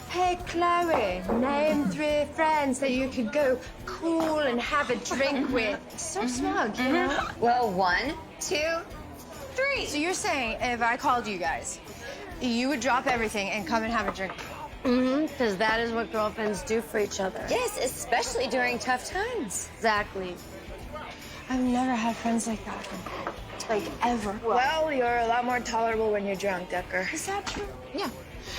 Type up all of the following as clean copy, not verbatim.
Hey, Chloe, name 3 friends that you could go cool and have a drink with. So smug, you know? Well, 1, 2, 3. So you're saying if I called you guys, you would drop everything and come and have a drink? Because that is what girlfriends do for each other. Yes, especially during tough times. Exactly. I've never had friends like that. Like, ever. Well, you're a lot more tolerable when you're drunk, Decker. Is that true? Yeah.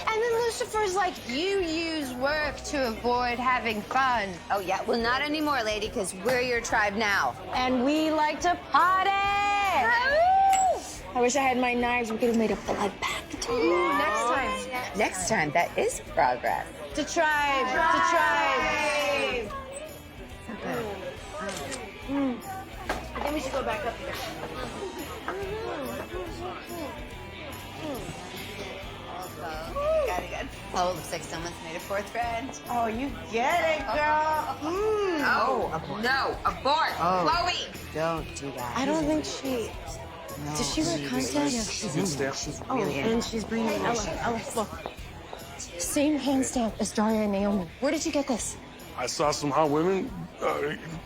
And then Lucifer's like, you use work to avoid having fun. Oh, yeah. Well, not anymore, lady, because we're your tribe now. And we like to party! I wish I had my knives. We could have made a blood pact. Next time. Next time, that is progress. To tribe. To tribe. I think we should go back up here. Oh, looks like someone's made a 4th friend. Oh, you get it, girl. Oh, no, abort. Chloe! Don't do that. I don't think she... No, Does she wear contacts? She's really And she's bringing Ella. Look. Same hand stamp as Daria and Naomi. Where did you get this? I saw some hot women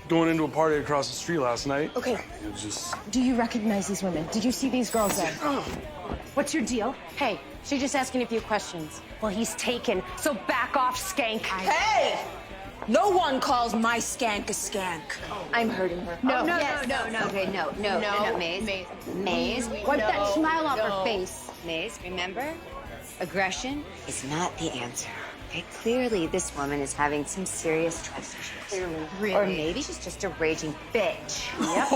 going into a party across the street last night. Okay. It was just... Do you recognize these women? Did you see these girls there? What's your deal? Hey, she's just asking a few questions. Well, he's taken, so back off, skank. Hey! No one calls my skank a skank. I'm hurting her. No, Okay, no, Maze. Maze. Wipe that smile off her face. Maze, remember? Aggression is not the answer. Okay, clearly this woman is having some serious trust issues. Clearly. Really? Or maybe she's just a raging bitch. Yep.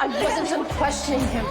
I wasn't questioning him.